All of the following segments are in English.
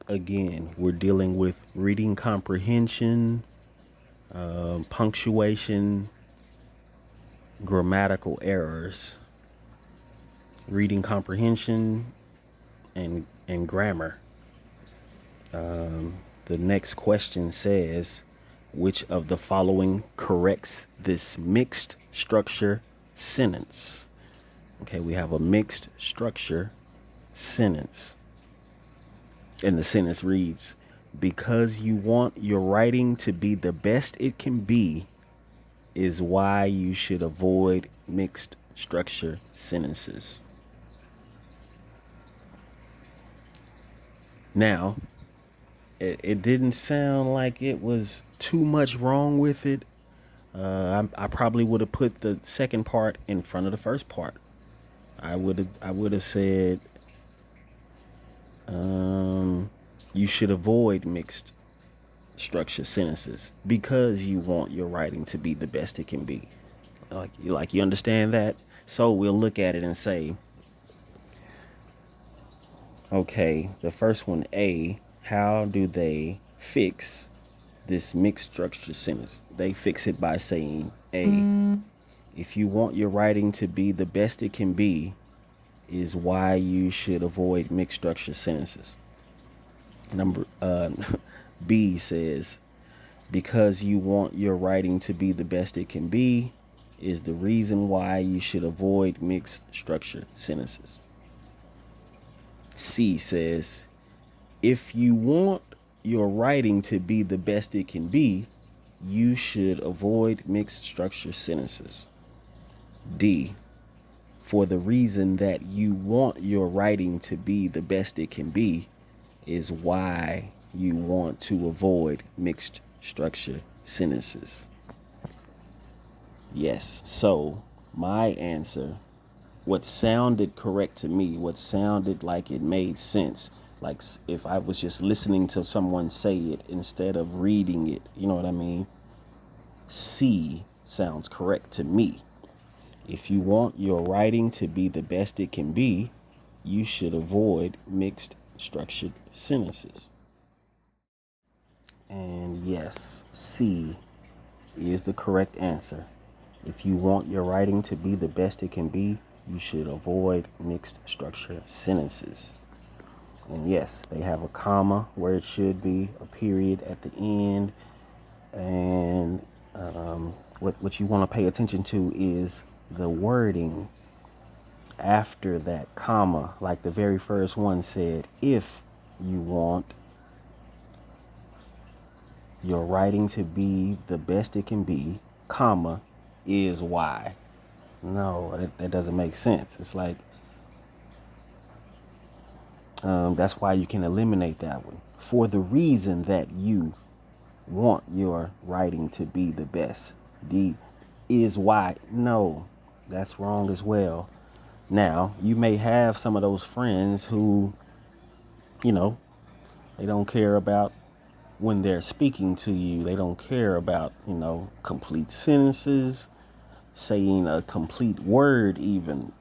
Again, we're dealing with reading comprehension, punctuation, grammatical errors, reading comprehension, and grammar. The next question says, which of the following corrects this mixed structure sentence? Okay, we have a mixed structure sentence. And the sentence reads, because you want your writing to be the best it can be is why you should avoid mixed structure sentences. Now, it didn't sound like it was too much wrong with it. I probably would have put the second part in front of the first part. I would have said you should avoid mixed structure sentences because you want your writing to be the best it can be. Like you understand that? So we'll look at it and say, okay, the first one, A, how do they fix this mixed structure sentence? They fix it by saying, A, if you want your writing to be the best it can be, is why you should avoid mixed structure sentences. Number B says, because you want your writing to be the best it can be, is the reason why you should avoid mixed structure sentences. C says, if you want your writing to be the best it can be, you should avoid mixed structure sentences. D, for the reason that you want your writing to be the best it can be is why you want to avoid mixed structure sentences. Yes, so my answer, what sounded correct to me, what sounded like it made sense, like if I was just listening to someone say it instead of reading it, you know what I mean? C sounds correct to me. If you want your writing to be the best it can be, you should avoid mixed structured sentences. And yes, C is the correct answer. If you want your writing to be the best it can be, you should avoid mixed structure sentences. And yes, they have a comma where it should be, a period at the end. And what you want to pay attention to is the wording after that comma. Like the very first one said, if you want your writing to be the best it can be, comma, is why. No, that doesn't make sense. It's like, that's why you can eliminate that one. For the reason that you want your writing to be the best. D is why. No, that's wrong as well. Now, you may have some of those friends who, you know, they don't care about when they're speaking to you. They don't care about, complete sentences, saying a complete word even.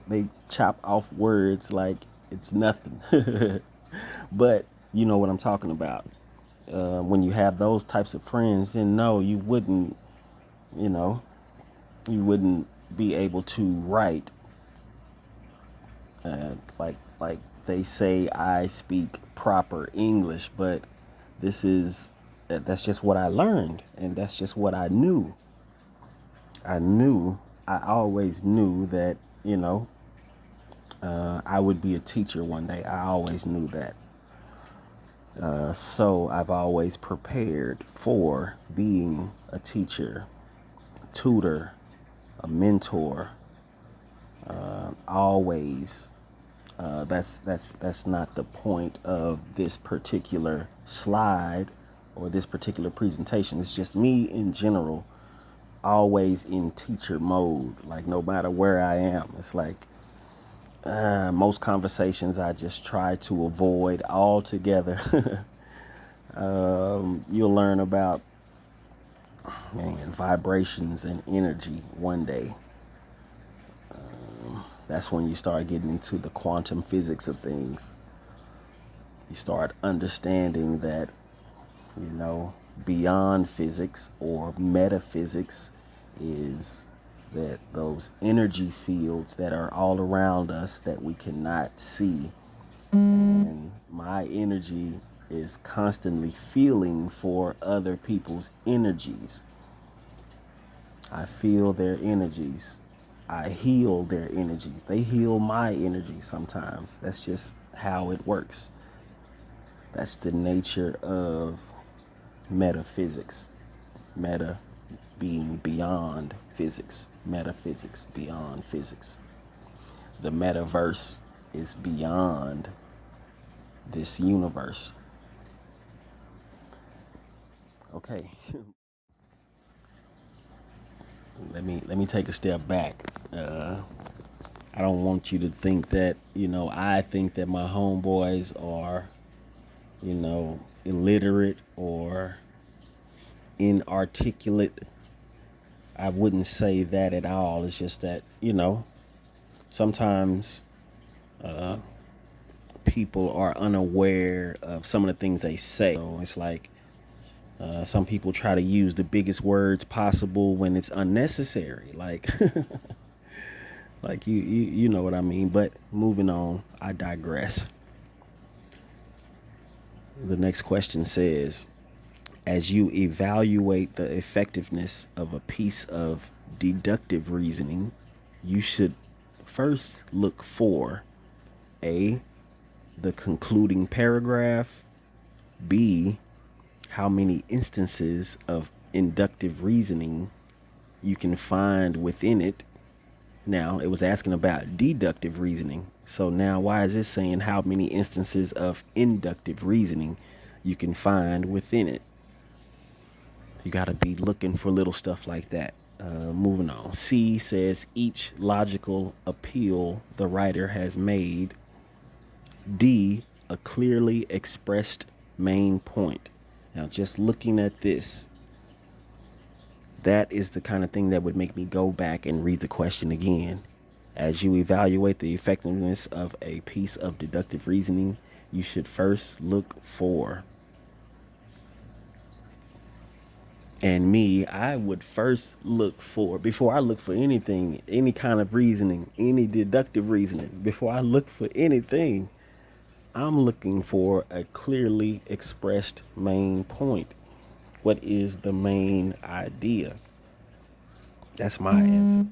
They chop off words like it's nothing. But you know what I'm talking about. When you have those types of friends, then no, you know, you wouldn't be able to write like they say I speak proper English, but that's just what I learned, and that's just what I knew. I always knew that, I would be a teacher one day. I always knew that. So I've always prepared for being a teacher, a tutor, a mentor. Always. That's not the point of this particular slide or this particular presentation. It's just me in general, always in teacher mode. Like no matter where I am, it's like most conversations I just try to avoid altogether. You'll learn about vibrations and energy one day. That's when you start getting into the quantum physics of things. You start understanding that, you know, beyond physics or metaphysics is that those energy fields that are all around us that we cannot see. And my energy is constantly feeling for other people's energies. I feel their energies. I heal their energies. They heal my energy sometimes. That's just how it works. That's the nature of metaphysics. Meta being beyond physics. Metaphysics, beyond physics. The metaverse is beyond this universe. Okay. let me take a step back. I don't want you to think that, I think that my homeboys are, illiterate or inarticulate. I wouldn't say that at all. It's just that, sometimes people are unaware of some of the things they say. So it's like some people try to use the biggest words possible when it's unnecessary. Like, like you know what I mean. But moving on, I digress. The next question says, as you evaluate the effectiveness of a piece of deductive reasoning, you should first look for A, the concluding paragraph, B, how many instances of inductive reasoning you can find within it. Now, it was asking about deductive reasoning. So now why is this saying how many instances of inductive reasoning you can find within it? You got to be looking for little stuff like that. Moving on. C says each logical appeal the writer has made. D, a clearly expressed main point. Now, just looking at this, that is the kind of thing that would make me go back and read the question again. As you evaluate the effectiveness of a piece of deductive reasoning, you should first look for. And me, I would first look for, before I look for anything, any kind of reasoning, any deductive reasoning, before I look for anything, I'm looking for a clearly expressed main point. What is the main idea? That's my answer.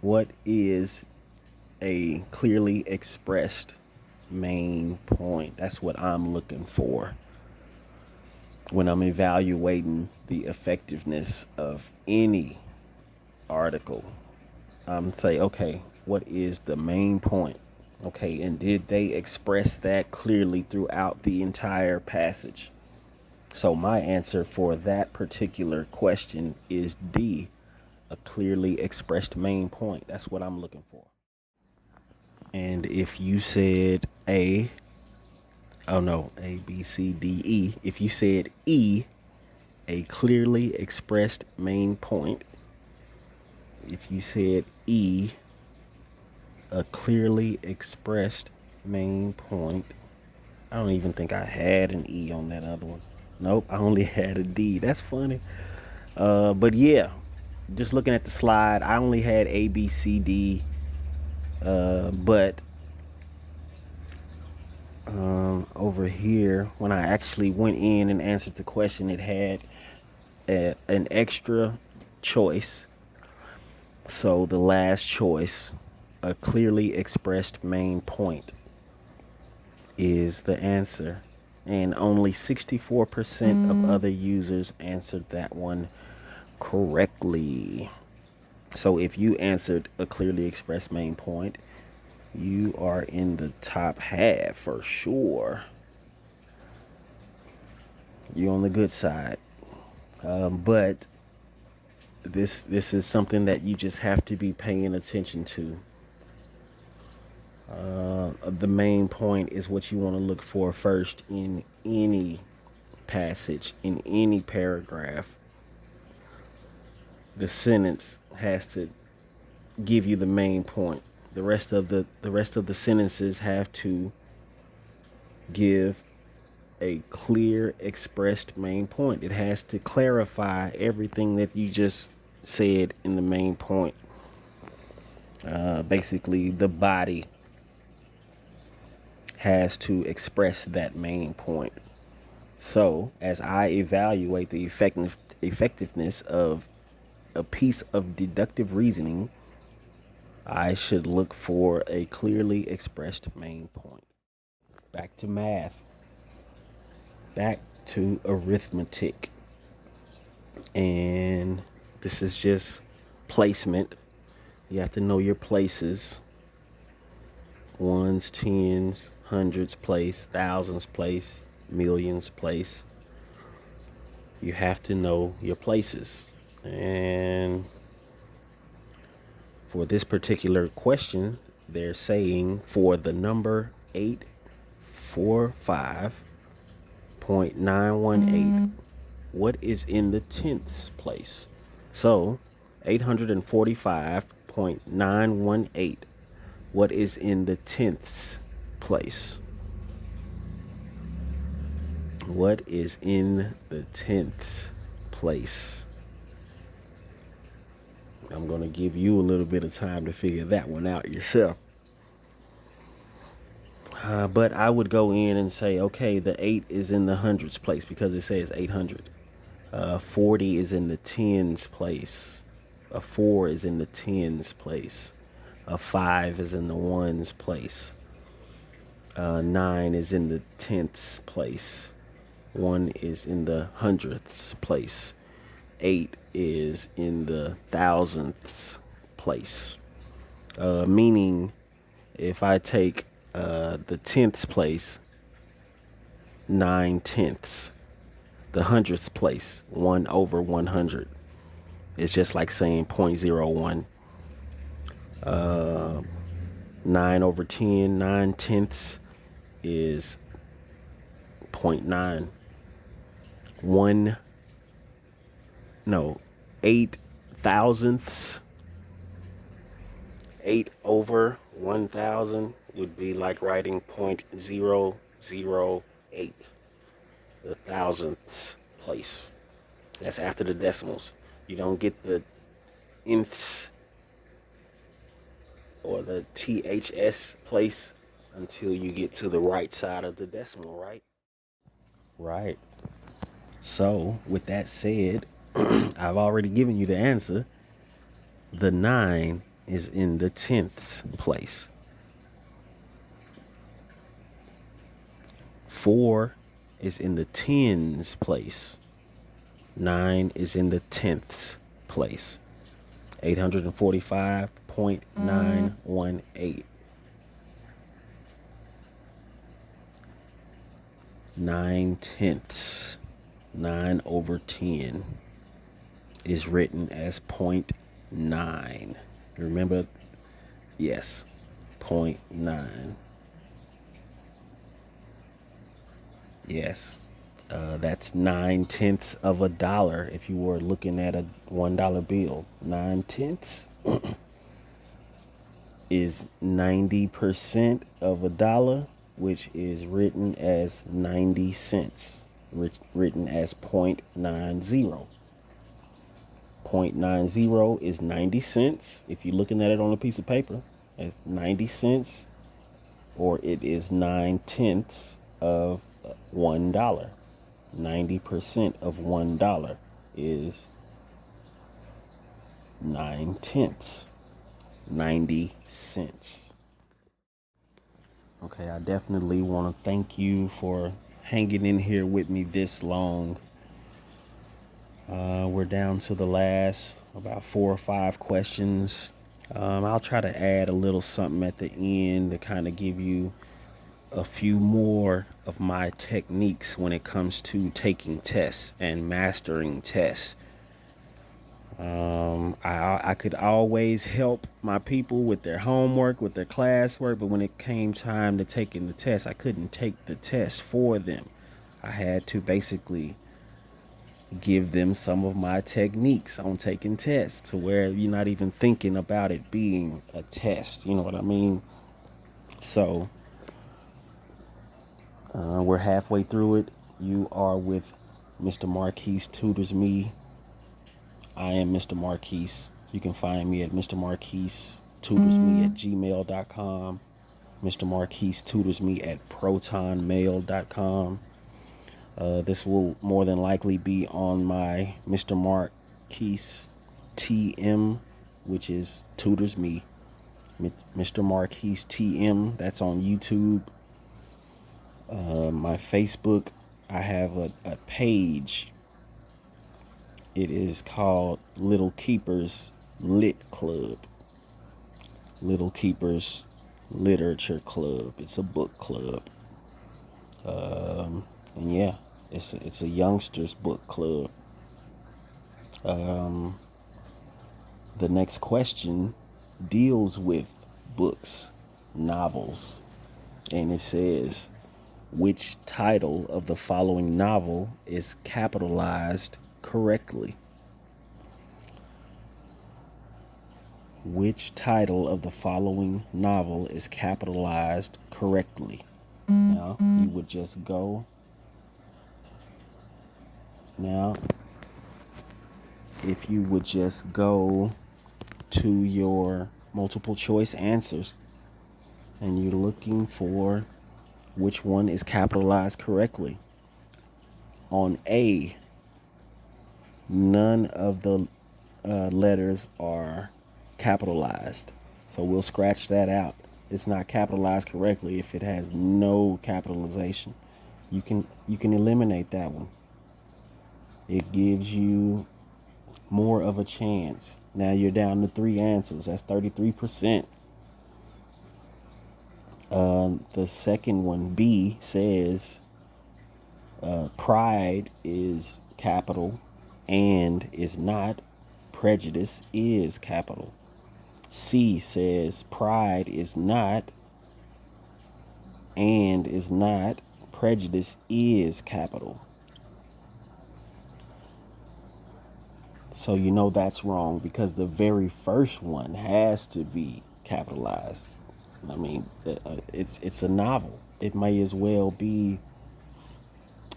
What is a clearly expressed main point? That's what I'm looking for when I'm evaluating the effectiveness of any article. I'm say, okay, what is the main point? Okay, and did they express that clearly throughout the entire passage? So my answer for that particular question is D, a clearly expressed main point. That's what I'm looking for. And if you said A, oh no, A, B, C, D, E. If you said E, a clearly expressed main point. If you said E, a clearly expressed main point. I don't even think I had an E on that other one. Nope, I only had a D. That's funny. But yeah, just looking at the slide, I only had A, B, C, D. But over here, when I actually went in and answered the question, it had an extra choice. So the last choice, a clearly expressed main point, is the answer. And only 64% of other users answered that one correctly. So if you answered a clearly expressed main point, you are in the top half for sure. You're on the good side. But this is something that you just have to be paying attention to. The main point is what you want to look for first in any passage, in any paragraph. The sentence has to give you the main point. The rest of the sentences have to give a clear expressed main point. It has to clarify everything that you just said in the main point. Basically, the body has to express that main point. So, as I evaluate the effectiveness of a piece of deductive reasoning, I should look for a clearly expressed main point. Back to math, back to arithmetic. And this is just placement. You have to know your places: ones, tens, hundreds place, thousands place, millions place. You have to know your places. And for this particular question, they're saying for the number 845.918, what is in the tenths place? So 845.918, what is in the tenths place? What is in the tenths place? I'm going to give you a little bit of time to figure that one out yourself. But I would go in and say, okay, the 8 is in the hundreds place because it says 800. 40 is in the tens place. A 4 is in the tens place. A 5 is in the ones place. 9 is in the tenths place. 1 is in the hundredths place. 8 is in the thousandths place. Meaning, if I take the tenths place, 9 tenths. The hundredths place, 1 over 100. It's just like saying 0.01. 9 over 10, 9 tenths is 0.9. 8 thousandths. 8 over 1,000 would be like writing 0.008. The thousandths place. That's after the decimals. You don't get the nths or the THS place until you get to the right side of the decimal, right? Right. So, with that said, I've already given you the answer. The 9 is in the tenths place. 4 is in the tens place. 9 is in the tenths place. 845.918. 9 tenths. 9 over 10 is written as 0.9. Remember? Yes, 0.9. Yes. That's 9 tenths of a dollar if you were looking at a $1 bill. 9 tenths is 90% of a dollar, which is written as 90 cents, written as 0.90. 0.90 is 90 cents. If you're looking at it on a piece of paper, it's 90 cents, or it is 9 tenths of $1. 90% of $1 is 9 tenths, 90 cents. Okay, I definitely want to thank you for hanging in here with me this long. We're down to the last about 4 or 5 questions. I'll try to add a little something at the end to kind of give you a few more of my techniques when it comes to taking tests and mastering tests. I could always help my people with their homework, with their classwork, but when it came time to taking the test, I couldn't take the test for them. I had to basically give them some of my techniques on taking tests to where you're not even thinking about it being a test. You know what I mean? So We're halfway through it. You are with Mr. Marquise Tutors Me. I am Mr. Marquise. You can find me at Mr. Marquise Tutors Me at gmail.com. Mr. Marquise Tutors Me at protonmail.com. This will more than likely be on my Mr. Marquise TM, which is Tutors Me. Mr. Marquise TM, that's on YouTube. My Facebook, I have a page. It is called Little Keepers Lit Club. Little Keepers Literature Club. It's a book club. And yeah, it's a youngsters book club. The next question deals with books, novels, and it says, which title of the following novel is capitalized correctly? Which title of the following novel is capitalized correctly? Now, you would just go. Now, if you would just go to your multiple choice answers and you're looking for which one is capitalized correctly. On A, none of the letters are capitalized. So we'll scratch that out. It's not capitalized correctly if it has no capitalization. You can eliminate that one. It gives you more of a chance. Now you're down to 3 answers. That's 33%. The second one, B, says pride is capital and is not. Prejudice is capital. C says pride is not and is not. Prejudice is capital. So you know that's wrong because the very first one has to be capitalized. I mean, it's a novel. It may as well be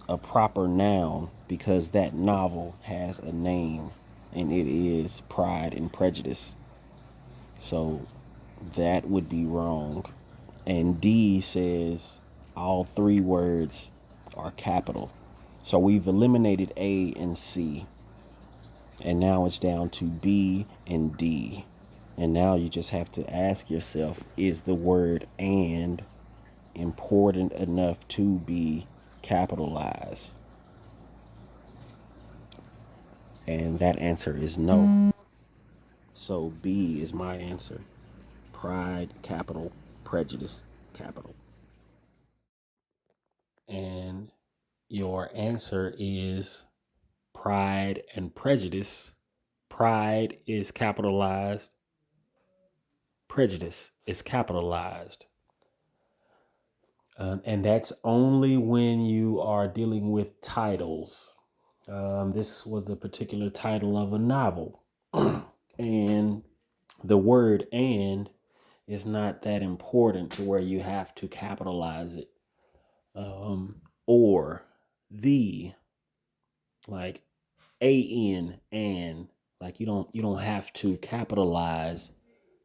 a proper noun because that novel has a name and it is Pride and Prejudice. So that would be wrong. And D says all 3 words are capital. So we've eliminated A and C. And now it's down to B and D. And now you just have to ask yourself, is the word and important enough to be capitalized? And that answer is no. So B is my answer. Pride, capital, prejudice, capital. And your answer is Pride and Prejudice. Pride is capitalized. Prejudice is capitalized. And that's only when you are dealing with titles. This was the particular title of a novel. And the word and is not that important to where you have to capitalize it. Or the, like and like you don't have to capitalize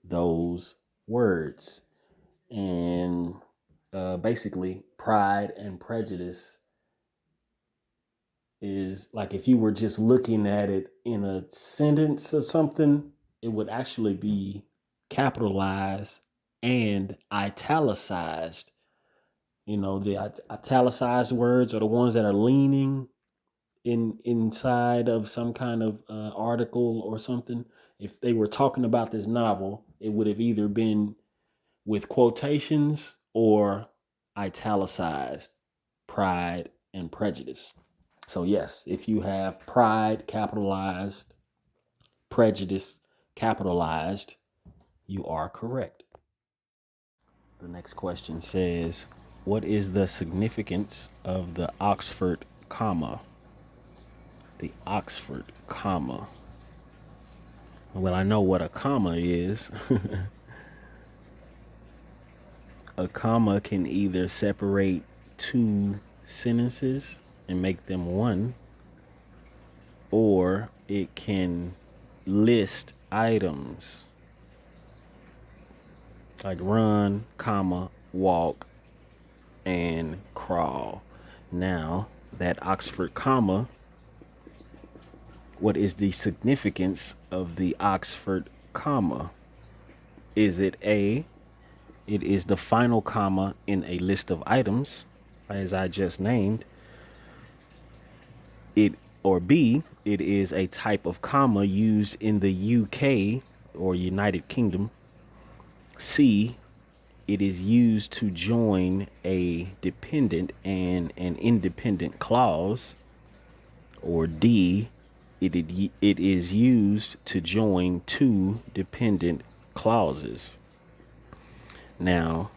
those words. And basically Pride and Prejudice is like, if you were just looking at it in a sentence or something, it would actually be capitalized and italicized. You know, the italicized words are the ones that are leaning inside of some kind of article or something. If they were talking about this novel, it would have either been with quotations or italicized, Pride and Prejudice. So yes, if you have pride capitalized, prejudice capitalized, you are correct. The next question says, what is the significance of the Oxford comma? The Oxford comma. Well, I know what a comma is. A comma can either separate two sentences and make them one, or it can list items like run, comma, walk, and crawl. Now, that Oxford comma, what is the significance of the Oxford comma? Is it A, it is the final comma in a list of items, as I just named, it, or B, it is a type of comma used in the UK or United Kingdom. C, it is used to join a dependent and an independent clause. Or D, it is used to join two dependent clauses. Now,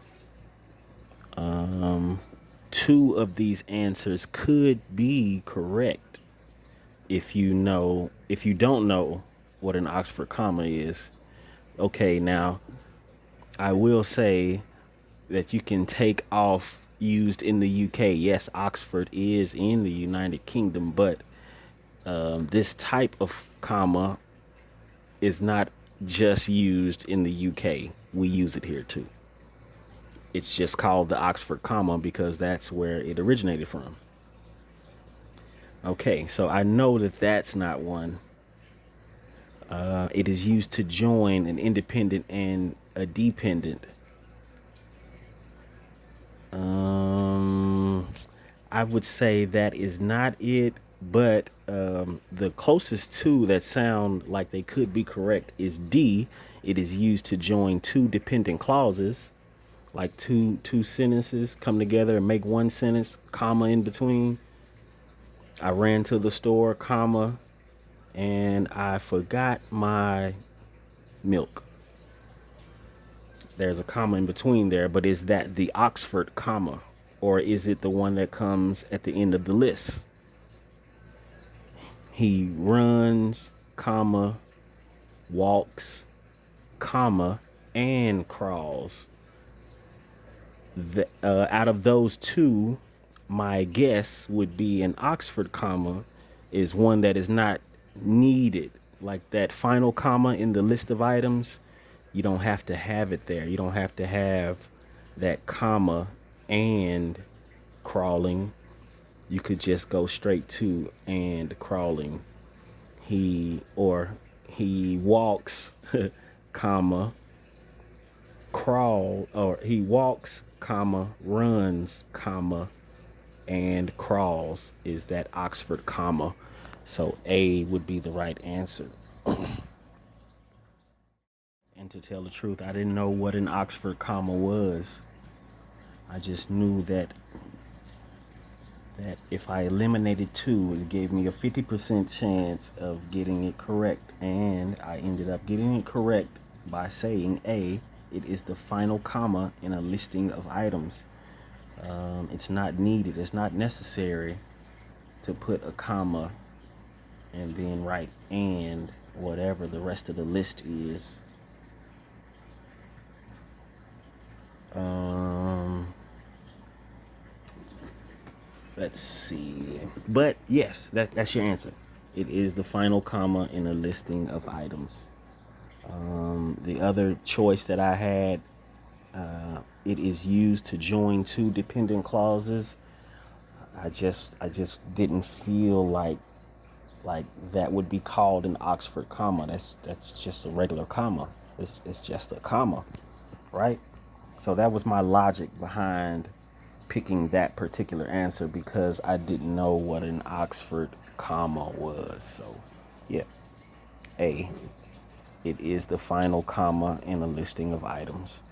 two of these answers could be correct if you don't know what an Oxford comma is. Okay, now I will say that you can take off used in the UK. Yes, Oxford is in the United Kingdom, but this type of comma is not just used in the UK. We use it here too. It's just called the Oxford comma because that's where it originated from. Okay, so I know that that's not one. It is used to join an independent and a dependent. I would say that is not it, but the closest two that sound like they could be correct is D. It is used to join two dependent clauses, like two sentences come together and make one sentence, comma in between. I ran to the store, comma, and I forgot my milk. There's a comma in between there, but is that the Oxford comma, or is it the one that comes at the end of the list? He runs, comma, walks, comma, and crawls. Out of those two, my guess would be an Oxford comma is one that is not needed. Like that final comma in the list of items, you don't have to have it there. You don't have to have that comma and crawling. You could just go straight to and crawling. He walks, comma, crawl, or he walks, comma, runs, comma, and crawls is that Oxford comma. So A would be the right answer. And to tell the truth, I didn't know what an Oxford comma was. I just knew that if I eliminated two, it gave me a 50% chance of getting it correct. And I ended up getting it correct by saying A, it is the final comma in a listing of items. It's not needed. It's not necessary to put a comma and then write and whatever the rest of the list is. Let's see. But yes, that's your answer. It is the final comma in a listing of items. The other choice that I had, it is used to join two dependent clauses. I just didn't feel like that would be called an Oxford comma. That's just a regular comma. It's just a comma, right? So that was my logic behind picking that particular answer, because I didn't know what an Oxford comma was. So yeah, A, it is the final comma in a listing of items.